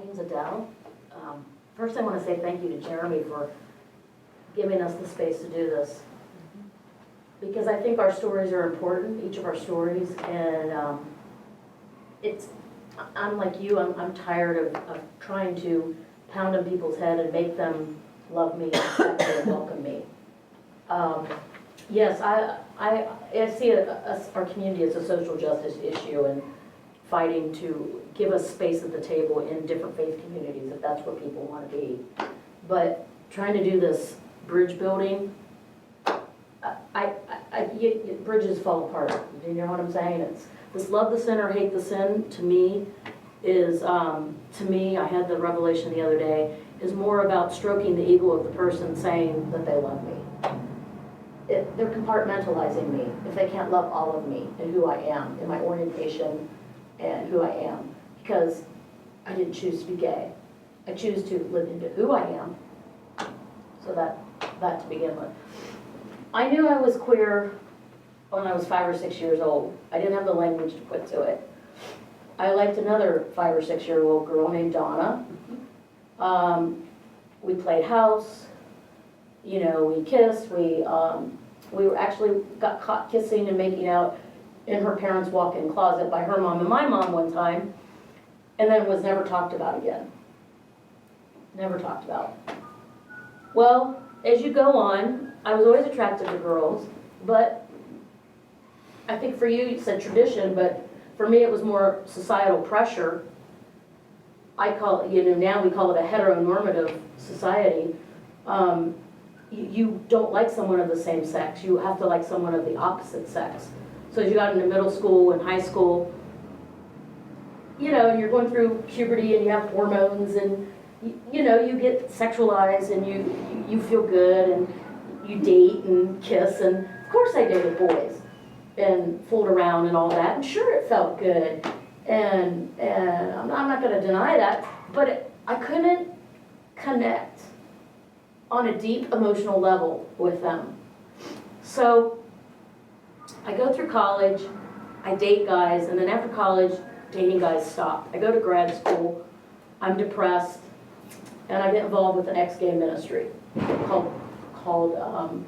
name's Adele. First I want to say thank you to Jeremy for giving us the space to do this. Because I think our stories are important, each of our stories, and I'm like you, I'm tired of trying to pound on people's head and make them love me, accept me, and welcome me. Yes, I see our community as a social justice issue and fighting to give us space at the table in different faith communities if that's where people want to be. But trying to do this bridge building, bridges fall apart. You know what I'm saying? It's this love the sin or hate the sin, to me, is, I had the revelation the other day, is more about stroking the ego of the person saying that they love me. They're compartmentalizing me if they can't love all of me and who I am, in my orientation and who I am. Because I didn't choose to be gay. I choose to live into who I am. So that to begin with. I knew I was queer when I was 5 or 6 years old. I didn't have the language to put to it. I liked another 5 or 6 year old girl named Donna. We played house. You know, we kissed. We were actually got caught kissing and making out in her parents' walk-in closet by her mom and my mom one time, and then was never talked about again. Never talked about. Well, as you go on, I was always attracted to girls, but I think for you said tradition, but for me it was more societal pressure. I call it, now we call it a heteronormative society. You don't like someone of the same sex. You have to like someone of the opposite sex. So as you got into middle school and high school, and you're going through puberty and you have hormones and, you get sexualized and you feel good and you date and kiss. And of course I dated boys and fooled around and all that. And sure, it felt good. And I'm not going to deny that, but I couldn't connect on a deep emotional level with them. So I go through college, I date guys, and then after college, dating guys stop. I go to grad school, I'm depressed, and I get involved with an ex-gay ministry called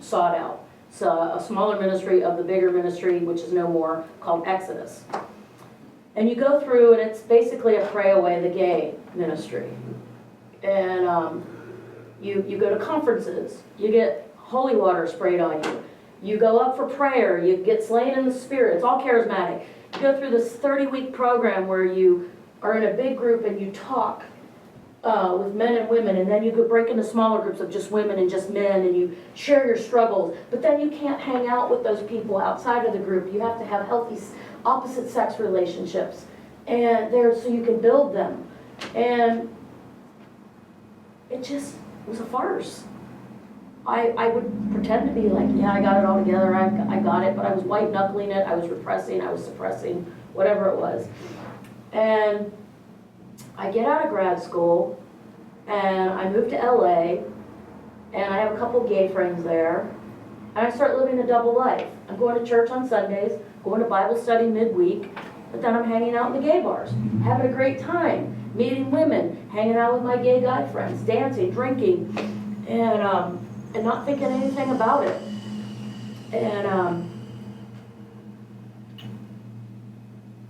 Sought Out. It's a smaller ministry of the bigger ministry, which is no more, called Exodus. And you go through, and it's basically a pray away the gay ministry. And you go to conferences, you get holy water sprayed on you, you go up for prayer, you get slain in the spirit, it's all charismatic. You go through this 30-week program where you are in a big group and you talk with men and women, and then you go break into smaller groups of just women and just men, and you share your struggles. But then you can't hang out with those people outside of the group. You have to have healthy opposite sex relationships, and so you can build them. And it just was a farce. I would pretend to be like, yeah, I got it all together, I got it, but I was white knuckling it, I was repressing, I was suppressing, whatever it was. And I get out of grad school, and I move to LA, and I have a couple gay friends there, and I start living a double life. I'm going to church on Sundays, going to Bible study midweek, but then I'm hanging out in the gay bars, having a great time, meeting women, hanging out with my gay guy friends, dancing, drinking, and not thinking anything about it. And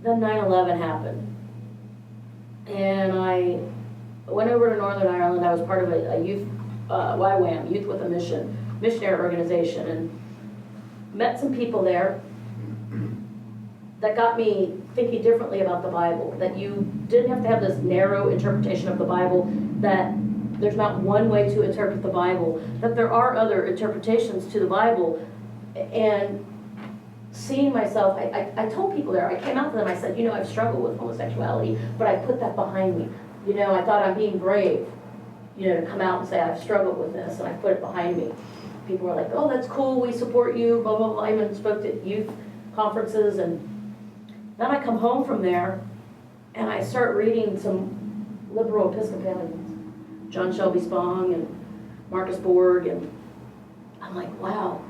then 9/11 happened. And I went over to Northern Ireland. I was part of a youth, YWAM, Youth with a Mission, missionary organization, and met some people there that got me thinking differently about the Bible, that you didn't have to have this narrow interpretation of the Bible, that there's not one way to interpret the Bible, that there are other interpretations to the Bible. And seeing myself, I told people there, I came out to them, I said, I've struggled with homosexuality, but I put that behind me. I thought I'm being brave, to come out and say I've struggled with this, and I put it behind me. People were like, oh, that's cool, we support you, blah, blah, blah. I even spoke to youth conferences, and then I come home from there, and I start reading some liberal Episcopalians, John Shelby Spong and Marcus Borg, and I'm like, wow,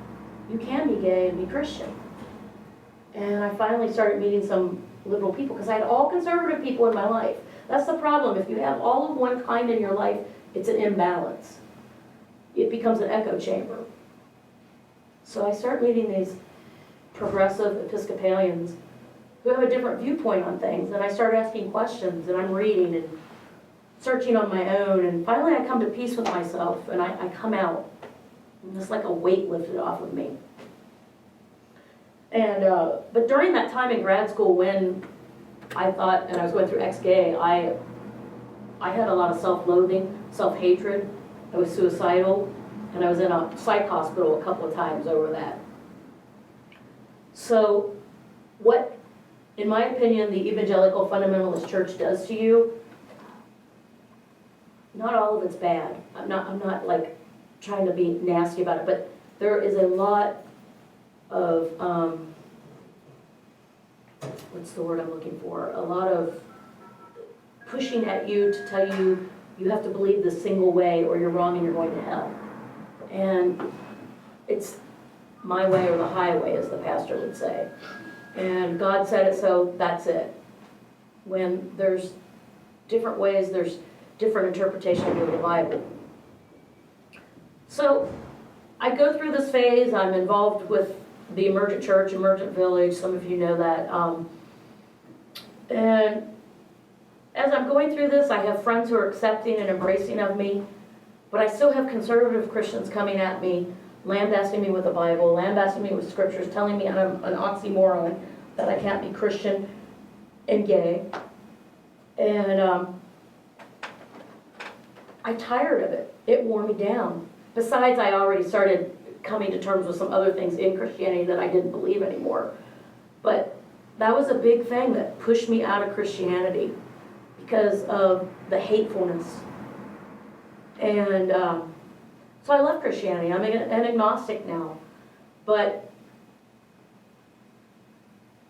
you can be gay and be Christian. And I finally started meeting some liberal people, because I had all conservative people in my life. That's the problem. If you have all of one kind in your life, it's an imbalance. It becomes an echo chamber. So I start meeting these progressive Episcopalians who have a different viewpoint on things, and I start asking questions, and I'm reading and searching on my own, and finally I come to peace with myself, and I come out, and it's like a weight lifted off of me. And, but during that time in grad school when I thought, and I was going through ex-gay, I had a lot of self-loathing, self-hatred. I was suicidal, and I was in a psych hospital a couple of times over that. So what, in my opinion, the evangelical fundamentalist church does to you, not all of it's bad. I'm not like trying to be nasty about it, but there is a lot of, what's the word I'm looking for? A lot of pushing at you to tell you you have to believe this single way or you're wrong and you're going to hell. And it's my way or the highway, as the pastor would say. And God said it, so that's it. When there's different ways, there's different interpretation of the Bible. So I go through this phase. I'm involved with the Emergent Church, Emergent Village. Some of you know that. And as I'm going through this, I have friends who are accepting and embracing of me, but I still have conservative Christians coming at me, lambasting me with the Bible, lambasting me with scriptures, telling me I'm an oxymoron, that I can't be Christian and gay. And I'm tired of it. It wore me down. Besides, I already started coming to terms with some other things in Christianity that I didn't believe anymore. But that was a big thing that pushed me out of Christianity because of the hatefulness. And so I left Christianity. I'm an agnostic now. But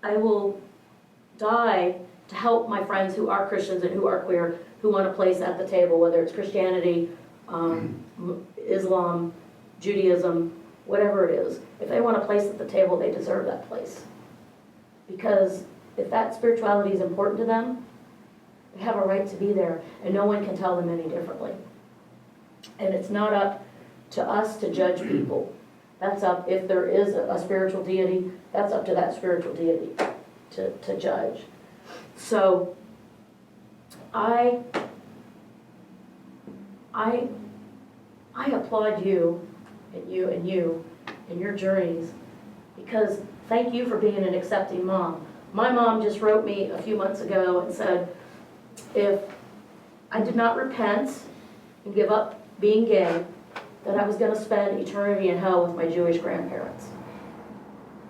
I will die to help my friends who are Christians and who are queer, who want a place at the table, whether it's Christianity, Islam, Judaism, whatever it is. If they want a place at the table, they deserve that place. Because if that spirituality is important to them, they have a right to be there, and no one can tell them any differently. And it's not up to us to judge people. That's up, if there is a spiritual deity, that's up to that spiritual deity to judge. So I applaud you and your journeys, because thank you for being an accepting mom. My mom just wrote me a few months ago and said, if I did not repent and give up being gay, that I was going to spend eternity in hell with my Jewish grandparents.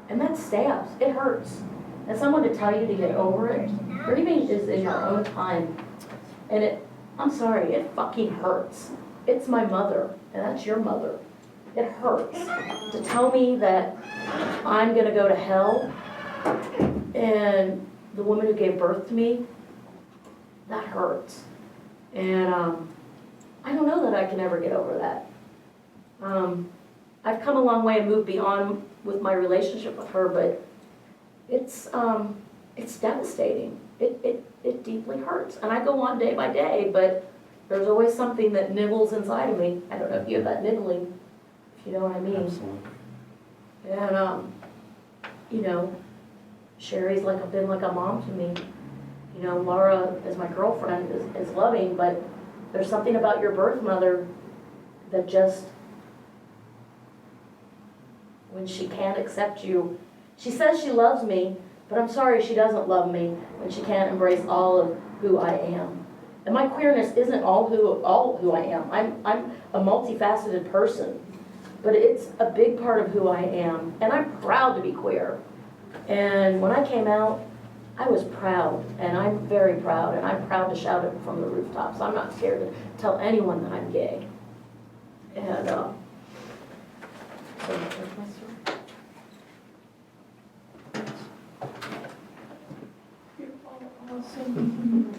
And that stabs. It hurts. And someone to tell you to get over it, grieving is in your own time. And I'm sorry, it fucking hurts. It's my mother, and that's your mother. It hurts to tell me that I'm going to go to hell, and the woman who gave birth to me, that hurts. And I don't know that I can ever get over that. I've come a long way and moved beyond with my relationship with her, but it's devastating. It deeply hurts. And I go on day by day, but there's always something that nibbles inside of me. I don't know if you have that nibbling, if you know what I mean. Absolutely. And, you know, Sherry's been like a mom to me. You know, Laura, as my girlfriend, is loving, but there's something about your birth mother that just, when she can't accept you, she says she loves me, but I'm sorry, she doesn't love me when she can't embrace all of who I am. And my queerness isn't all who I am. I'm a multifaceted person, but it's a big part of who I am, and I'm proud to be queer. And when I came out, I was proud, and I'm very proud, and I'm proud to shout it from the rooftops. I'm not scared to tell anyone that I'm gay. And so that's my story. Awesome.